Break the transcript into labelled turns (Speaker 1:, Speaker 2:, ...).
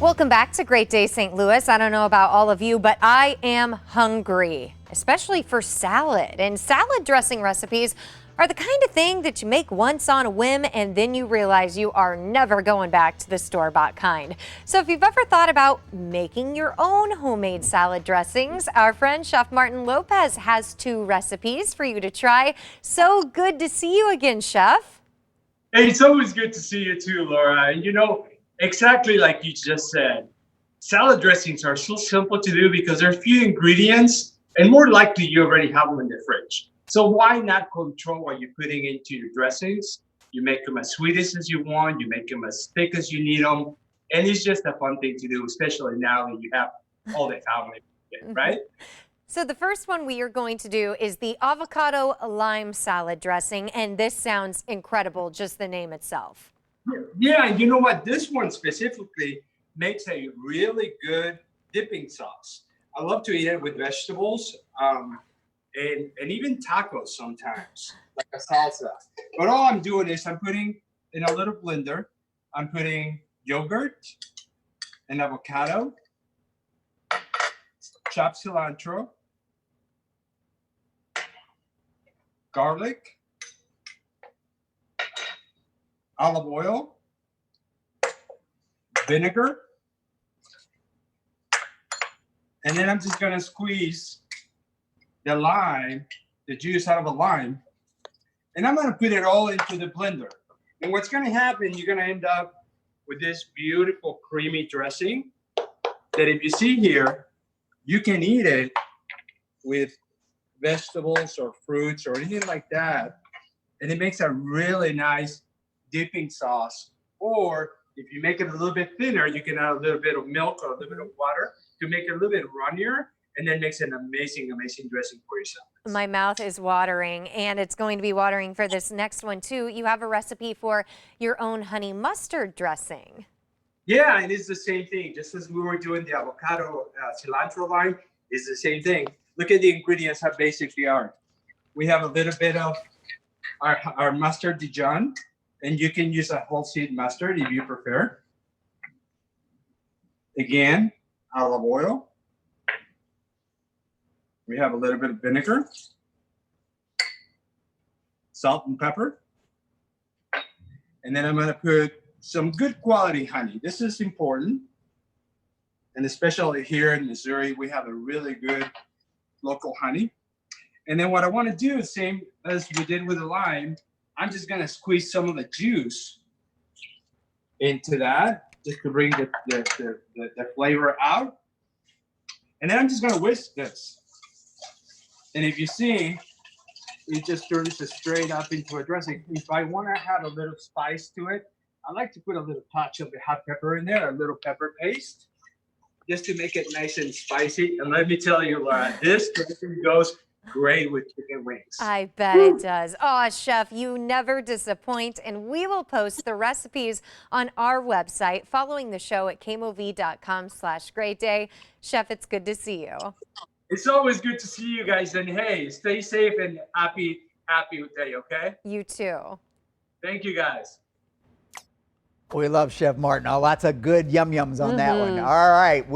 Speaker 1: Welcome back to Great Day St. Louis. I don't know about all of you, but I am hungry, especially for salad. And salad dressing recipes are the kind of thing that you make once on a whim and then you realize you are never going back to the store-bought kind. So if you've ever thought about making your own homemade salad dressings, our friend Chef Martin Lopez has 2 recipes for you to try. So good to see you again, Chef.
Speaker 2: Hey, it's always good to see you too, Laura. And exactly like you just said, salad dressings are so simple to do because there are few ingredients and more likely you already have them in the fridge. So why not control what you're putting into your dressings? You make them as sweet as you want, you make them as thick as you need them. And it's just a fun thing to do, especially now that you have all the family, right?
Speaker 1: So the first one we are going to do is the avocado lime salad dressing, and this sounds incredible, just the name itself.
Speaker 2: Yeah, and you know what? This one specifically makes a really good dipping sauce. I love to eat it with vegetables and even tacos sometimes, like a salsa. But all I'm doing is I'm putting in a little blender, I'm putting yogurt and avocado, chopped cilantro, garlic, olive oil, vinegar, and then I'm just gonna squeeze the lime, the juice out of a lime, and I'm gonna put it all into the blender. And what's gonna happen, you're gonna end up with this beautiful creamy dressing that if you see here, you can eat it with vegetables or fruits or anything like that. And it makes a really nice dipping sauce. Or if you make it a little bit thinner, you can add a little bit of milk or a little bit of water to make it a little bit runnier, and then makes an amazing, amazing dressing for yourself.
Speaker 1: My mouth is watering, and it's going to be watering for this next one too. You have a recipe for your own honey mustard dressing.
Speaker 2: Yeah, and it's the same thing. Just as we were doing the avocado cilantro lime, it's the same thing. Look at the ingredients, how basic they are. We have a little bit of our mustard Dijon, and you can use a whole seed mustard if you prefer. Again, olive oil. We have a little bit of vinegar, salt and pepper. And then I'm going to put some good quality honey. This is important. And especially here in Missouri, we have a really good local honey. And then what I want to do is same as we did with the lime, I'm just going to squeeze some of the juice into that just to bring the flavor out. And then I'm just going to whisk this. And if you see, it just turns it straight up into a dressing. If I want to add a little spice to it, I like to put a little touch of the hot pepper in there, a little pepper paste, just to make it nice and spicy. And let me tell you, Laura, this dressing goes great with chicken wings.
Speaker 1: I bet it does. Oh, Chef, you never disappoint. And we will post the recipes on our website following the show at kmov.com/greatday. Chef, it's good to see you.
Speaker 2: It's always good to see you guys. And hey, stay safe and happy day, okay?
Speaker 1: You too.
Speaker 2: Thank you, guys.
Speaker 3: We love Chef Martin. Oh, lots of good yum-yums on that one. All right.